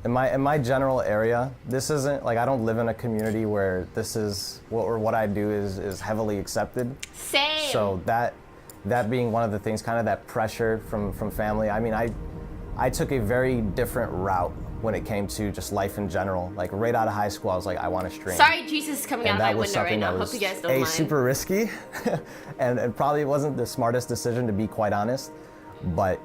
In my general area, this isn't like I don't live in a community where this is what I do is heavily accepted. Same. So that being one of the things, kind of that pressure from family. I mean, I took a very different route when it came to just life in general. Like right out of high school, I was like, I want to stream. Sorry, Jesus is coming out of my window right now. That Hope was you guys don't mind. super risky, and it probably wasn't the smartest decision, to be quite honest. But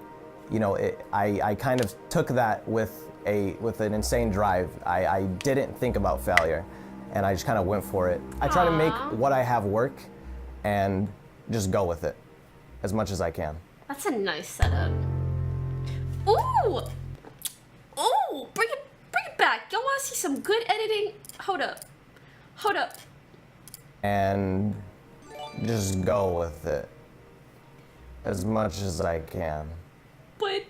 you know, I kind of took that with an insane drive. I didn't think about failure, and I just kind of went for it. I try to make what I have work, and just go with it as much as I can. That's a nice setup. Ooh! Ooh! Bring it back. Y'all want to see some good editing? Hold up. And just go with it as much as I can. But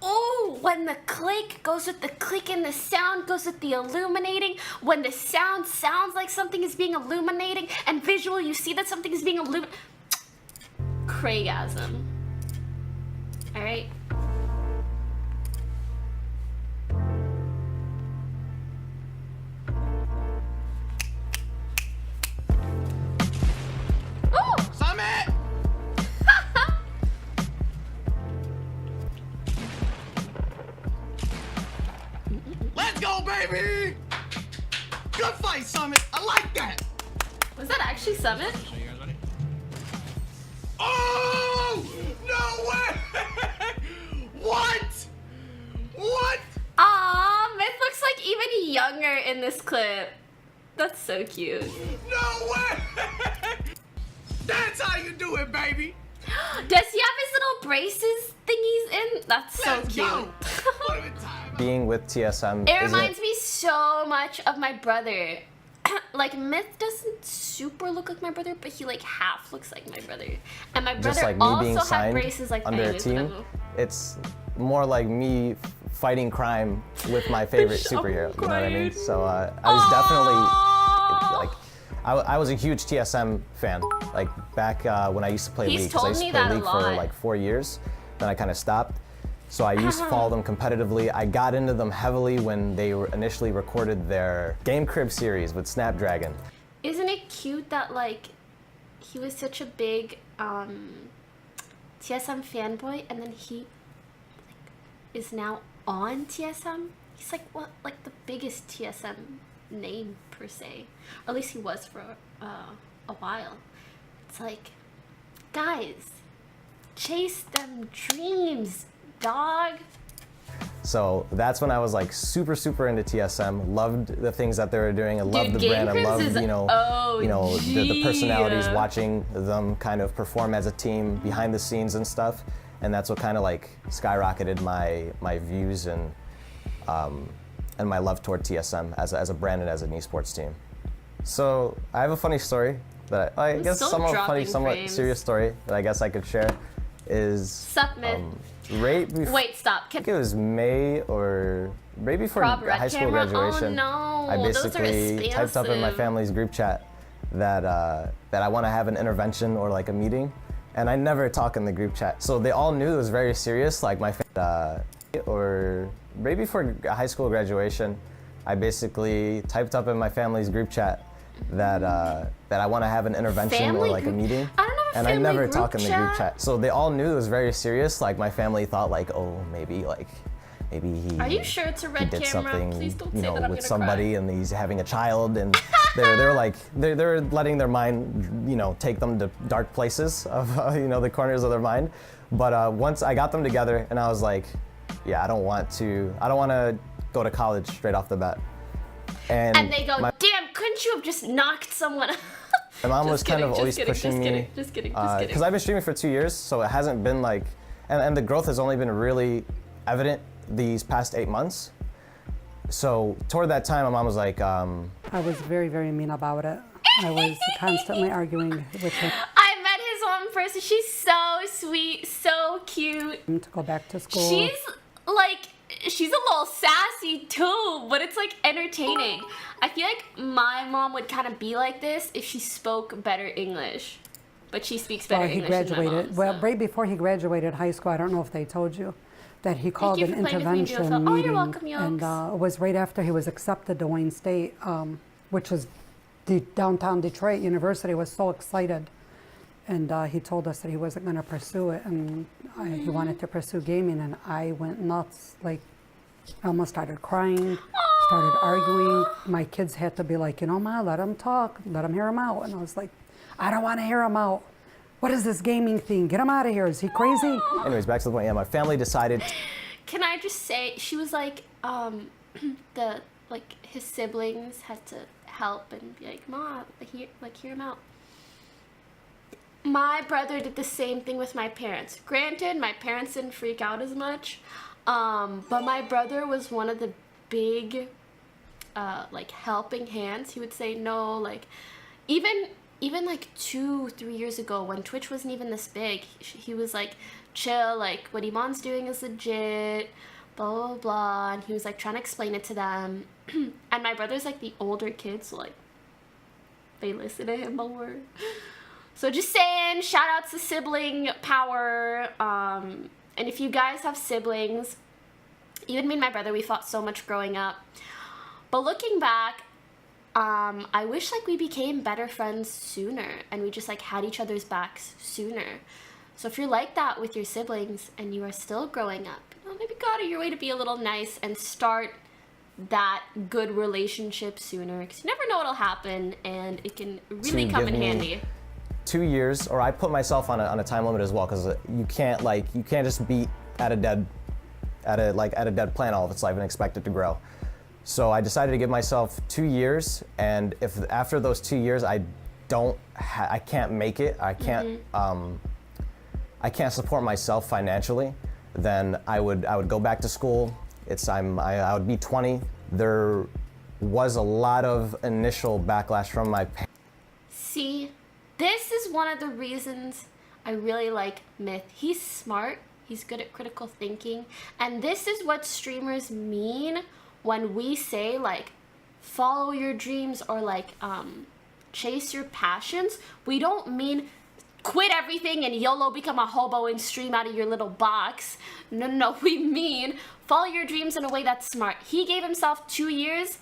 oh, when the click goes with the click and the sound goes with the illuminating, when the sound sounds like something is being illuminating, and visual you see that something is being illuminated. Craigasm. Alright. Oh! Summit! Let's go, baby! Good fight, Summit. I like that. Was that actually Summit? Oh! No way! What? What? Aw, Myth looks like even younger in this clip. That's so cute. No way! That's how you do it, baby. Does he have his little braces thingies in? That's so Let's cute. go. Put him in time. Being with TSM It reminds me so much of my brother. Like, Myth doesn't super look like my brother, but he like half looks like my brother. And my brother just like me being also had signed braces like under a anyways, team. whatever. It's more like me fighting crime with my favorite superhero. You know what I mean? So I was definitely like, I was a huge TSM fan. Like back when I used to play He's League, 'cause I told used me to play that a League for lot. like 4 years. Then I kind of stopped. So I used to follow them competitively. I got into them heavily when they initially recorded their Game Crib series with Snapdragon. Isn't it cute that like he was such a big TSM fanboy, and then he like, is now on TSM? He's like what, like the biggest TSM name per se, or at least he was for a while. It's like, guys, chase them dreams, dog. So that's when I was like super into TSM. Loved the things that they were doing. I loved the Game brand. I Cribs loved is the personalities, OG. watching them kind of perform as a team behind the scenes and stuff. And that's what kind of like skyrocketed my views and my love toward TSM as a brand and as an esports team. So I have a funny story that I guess still somewhat funny, dropping somewhat frames. serious story that I guess I could share is Sup, Myth? right before. Wait, stop. I think it was May or right before Prop red high school camera? graduation. Oh, no. I Those are basically typed up in my expensive. family's group chat that I want to have an intervention or like a meeting, and I never talk in the group chat. So they all knew it was very serious. Like my or right before high school graduation, I basically typed up in my family's group chat that I want to have an intervention Family or like a group- meeting. I don't have a And I family never group talk in the group chat. chat. So they all knew it was very serious. Like my family thought like, oh, maybe he Are you sure it's a he red did camera? something, Please don't you say know, that I'm with gonna somebody and he's having a child, and they're like they're letting their mind, you know, take them to dark places of the corners of their mind. But once I got them together, and I was like, yeah, I don't want to go to college straight off the bat. And they go, damn, couldn't you have just knocked someone out? My mom was Just kind kidding, of always just kidding, pushing me. Just kidding. Because I've been streaming for 2 years, so it hasn't been like, and the growth has only been really evident these past 8 months. So toward that time, my mom was like, I was very mean about it. I was constantly arguing with him I met his mom in person. She's so sweet, so cute. to go back to school. She's a little sassy too, but it's like entertaining. I feel like my mom would kind of be like this if she spoke better English. But she speaks better Well, he English than my graduated. mom, Well, so. right before he graduated high school, I don't know if they told you, that he called you an for playing with me, intervention beautiful. Oh, you're meeting, welcome, and Yokes. it was right after he was accepted to Wayne State, which was the downtown Detroit University was so excited, and he told us that he wasn't going to pursue it, and he wanted to pursue gaming, and I went nuts. Like, I almost started crying, started arguing. My kids had to be like, Ma, let him talk, let him hear him out, and I was like, I don't want to hear him out. What is this gaming thing? Get him out of here. Is he crazy? Anyways, back to the point. Yeah, my family decided. Can I just say, she was like, his siblings had to help and be like, Ma, hear him out. My brother did the same thing with my parents. Granted, my parents didn't freak out as much, but my brother was one of the big, helping hands. He would say no, even like 2-3 years ago when Twitch wasn't even this big, he was like, chill, like what Iman's doing is legit, blah blah blah, and he was like trying to explain it to them. And my brother's like the older kids, so like they listen to him more. So just saying, shout outs to sibling power. And if you guys have siblings, even me and my brother, we fought so much growing up. But looking back, I wish we became better friends sooner and we just had each other's backs sooner. So if you're like that with your siblings and you are still growing up, maybe go out of your way to be a little nice and start that good relationship sooner, because you never know what'll happen and it can really come in handy. 2 years, or I put myself on a time limit as well, because you can't just beat at a dead plant all of its life and expect it to grow. So I decided to give myself 2 years, and if after those 2 years I can't make it, I can't support myself financially, then I would go back to school. I would be 20. There was a lot of initial backlash from my parents. See, this is one of the reasons I really like Myth. He's smart, he's good at critical thinking, and this is what streamers mean when we say follow your dreams or chase your passions. We don't mean quit everything and YOLO become a hobo and stream out of your little box. No, we mean follow your dreams in a way that's smart. He gave himself 2 years,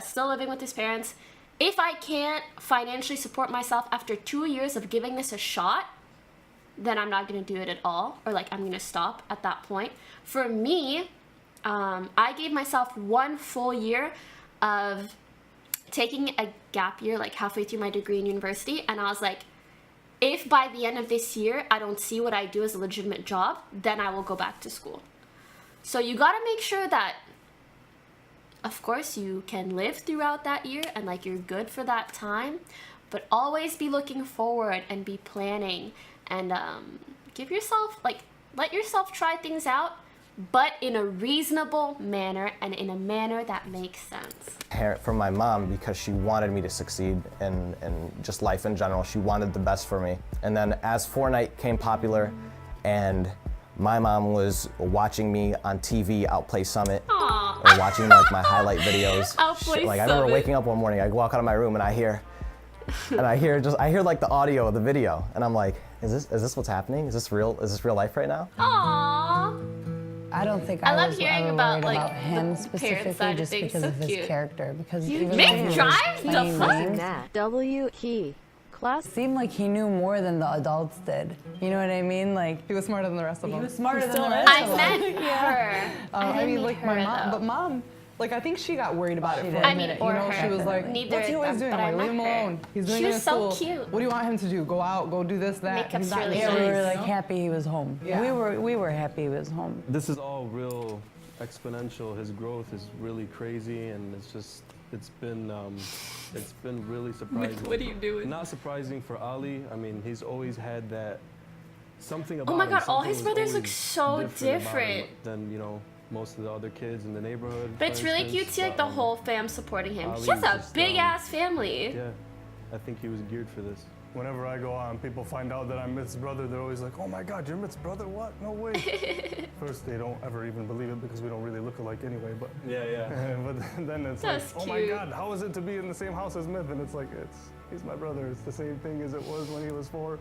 still living with his parents. If I can't financially support myself after 2 years of giving this a shot, then I'm not gonna do it at all, or I'm gonna stop at that point. For me, I gave myself 1 full year of taking a gap year, halfway through my degree in university, and I was like, if by the end of this year I don't see what I do as a legitimate job, then I will go back to school. So you gotta make sure that, of course, you can live throughout that year and you're good for that time, but always be looking forward and be planning and give yourself, let yourself try things out, but in a reasonable manner and in a manner that makes sense. From my mom, because she wanted me to succeed in just life in general. She wanted the best for me. And then as Fortnite came popular and my mom was watching me on TV outplay Summit, Aww. or watching my highlight videos. Outplay I remember Summit. waking up one morning, I walk out of my room and I hear the audio of the video, and I'm like, is this what's happening? Is this real life right now? Aww. I don't think I I love was hearing ever about, worried about the him parent specifically side of just things. because So of his cute. character. Because even Mick though he was drives the playing fuck? games, That W E class. it seemed like he knew more than the adults did. You know what I mean? He was smarter than the rest of them. He was smarter than the rest I of them. meant her. I didn't mean her, my mom, though. but mom, I think she got worried about it for did. a I minute. mean, or You know, her. she was like, Neither what's he of always them, doing? but I'm I like, leave him meant her. alone. He's doing She it was in so school. cute. What do you want him to do? Go out, go do this, that. Makeup's He's not really Yeah, listening. we were nice. happy he was home. Yeah. We were happy he was home. This is all real exponential. His growth is really crazy, and it's been really surprising. What are you doing? Not surprising for Ali. I mean, he's always had that something about Oh my him. God, all Something his was brothers look always so about him different. than most of the other kids in the neighborhood. But it's for really cute to instance. see the whole fam supporting him. Ali He has was a just, big ass family. Yeah, I think he was geared for this. whenever I go on, people find out that I'm Myth's brother, they're always like, oh my God, you're Myth's brother? What? No way. First, they don't ever even believe it because we don't really look alike anyway, but Yeah. but then it's That's like, oh my cute. God, how is it to be in the same house as Myth? And it's like, he's my brother. It's the same thing as it was when he was 4.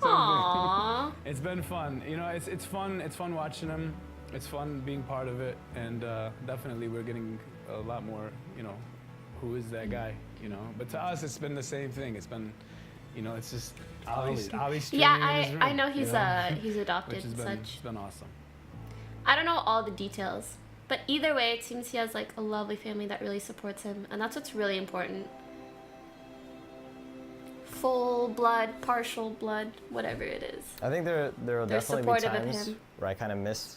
Aww. It's been fun. You know, it's fun. It's fun watching him. It's fun being part of it, and definitely we're getting a lot more. You know, who is that guy? You know, but to us, it's been the same thing. It's been, you know, it's just Ali's streaming Yeah, in his room, I know he's you know? he's adopted. Which has been, Such. it's been awesome. I don't know all the details, but either way, it seems he has like a lovely family that really supports him, and that's what's really important. Full blood, partial blood, whatever it is. I think there will They're definitely be supportive of times him. where I kind of miss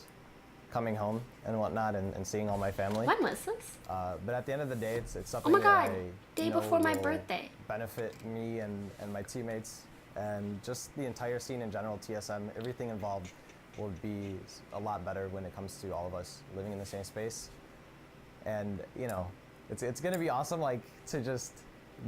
coming home and whatnot and seeing all my family. When was this? But at the end of the day, it's something Oh my that God, I day know before my will birthday. benefit me and my teammates and just the entire scene in general, TSM, everything involved will be a lot better when it comes to all of us living in the same space. And, you know, it's going to be awesome, like, to just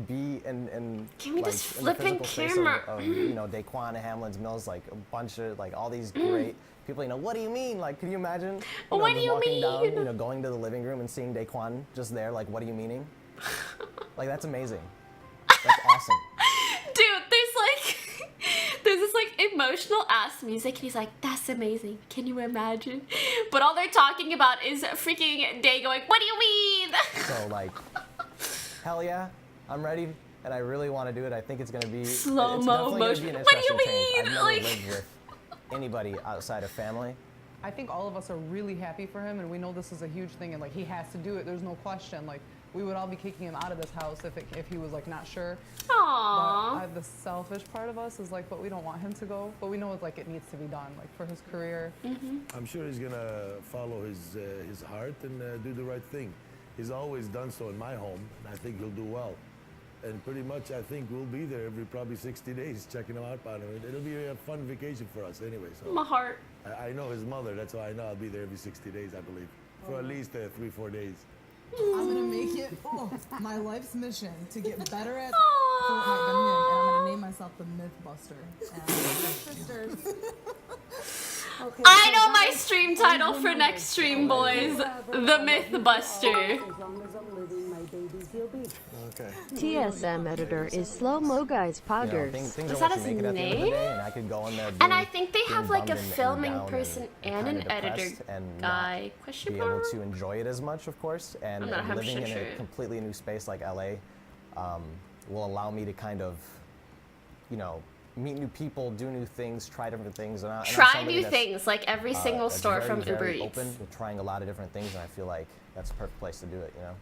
be in Give me like, this in the flipping physical space camera. of you know, Daquan and Hamlin's Mills, like a bunch of like all these great people. You know, what do you mean? Like, can you imagine? You know, What do just you walking down, mean? you know, going to the living room and seeing Daquan just there, like, what do you meaning? Like, that's amazing. That's awesome. Dude, there's this like emotional ass music, and he's like, "That's amazing. Can you imagine?" But all they're talking about is freaking Day going, "What do you mean?" So like, hell yeah, I'm ready, and I really want to do it. I think it's gonna be Slow-mo it's definitely gonna motion. be an What do you interesting change. I've mean? never Like- lived with anybody outside of family. I think all of us are really happy for him, and we know this is a huge thing, and like he has to do it. There's no question. Like we would all be kicking him out of this house if he was like not sure. Aww. But the selfish part of us is like, but we don't want him to go. But we know it's like it needs to be done, like for his career. I'm sure he's gonna follow his heart and do the right thing. He's always done so in my home, and I think he'll do well. And pretty much, I think we'll be there every probably 60 days checking him out. It'll be a fun vacation for us anyway. So My heart. I know his mother. That's why I know I'll be there every 60 days, I believe, for at least 3-4 days. I'm gonna make it my life's mission to get better at Fortnite than him, and I'm gonna name myself the Mythbuster. And sisters. I know my stream title for next stream, boys. The Mythbuster. As long as I'm living, my babies will be. Okay. TSM editor is Slow Mo Guys You know, Poggers. things Is are that what his you make it at the end of the name? day, and I could go in there. And being- I think they being have like a bummed and filming down person and kinda an editor depressed and guy. not Question be mark? able to enjoy it as much, of course, and I'm not living 100% in sure. a completely new space like LA will allow me to kind of, you know, meet new people, do new things, try different things. And I'm not Try somebody new that's, things, like every single that's store very, from Uber very Eats. open with trying a lot of different things, and I feel like that's the perfect place to do it, you know.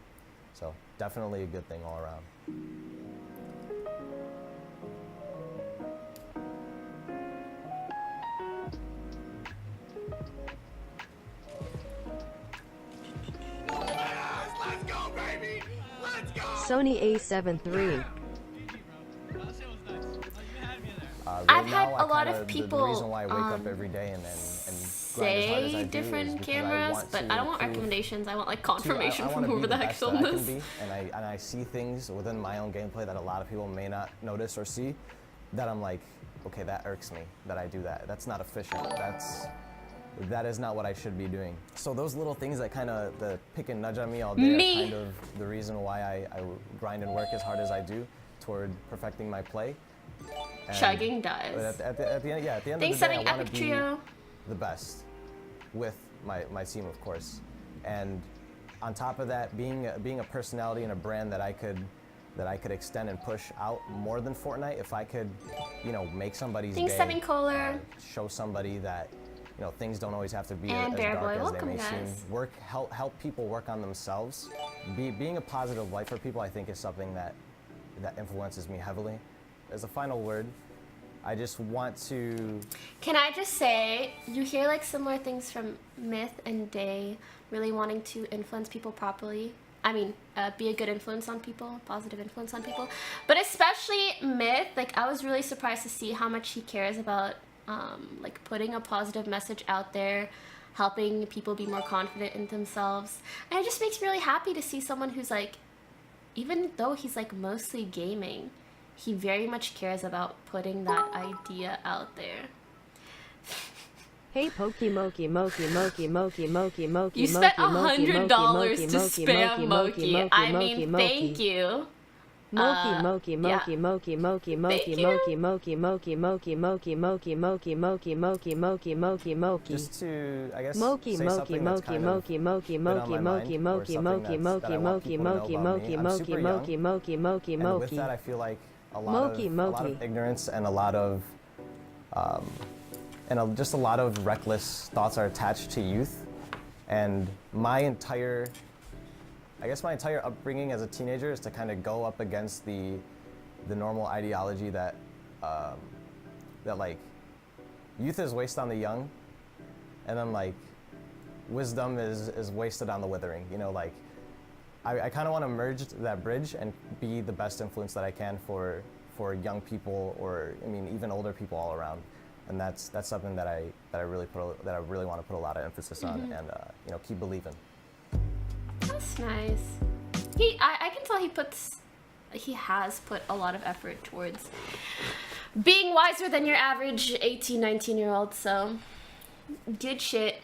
So definitely a good thing all around. Let's go, baby! Let's go! Sony A7 III. Right I've had now, a lot of the people, reason why I wake up every day and grind as hard as I Say do different is because cameras, but I don't want improve recommendations. I want like I confirmation wanna from be whoever the heck best that filmed I can this. be, and I see things within my own gameplay that a lot of people may not notice or see, that I'm like, okay, that irks me that I do that. That's not efficient. That is not what I should be doing. So those little things that kind of pick and nudge on me all day Me. are kind of the reason why I grind and work as hard as I do toward perfecting my play. And- Chugging but dives. at the end, yeah, at the end Thanks, of the day, setting I want Epic to be Trio. the best with my team, of course. And on top of that, being a personality and a brand that I could extend and push out more than Fortnite, if I could, you know, make somebody's Thanks, day, Seven Kohler. show somebody that, you know, things don't always have to be And as Bear dark Boy, as they welcome, may guys. seem. Help people work on themselves. Being a positive light for people, I think, is something that influences me heavily. As a final word, I just want to. Can I just say, you hear like similar things from Myth and Day, really wanting to influence people properly. I mean, be a good influence on people, positive influence on people. But especially Myth, like I was really surprised to see how much he cares about like putting a positive message out there, helping people be more confident in themselves. And it just makes me really happy to see someone who's like, even though he's like mostly gaming, he very much cares about putting that idea out there. Hey Pokimoki. You spent $100 to spam Moki. I mean, thank you. Just to, I guess, say something that's kind of been on my mind, or something that I want people to know about me. I'm super young, and with that, I feel like a lot of ignorance and a lot of just a lot of reckless thoughts are attached to youth, and my entire upbringing as a teenager is to kind of go up against the normal ideology that like youth is wasted on the young, and then like wisdom is wasted on the withering. You know, like I kind of want to merge that bridge and be the best influence that I can for young people, or I mean even older people all around. And that's something that I really want to put a lot of emphasis on, and you know, keep believing. That's nice. I can tell he has put a lot of effort towards being wiser than your average 18, 19-year-old, so good shit.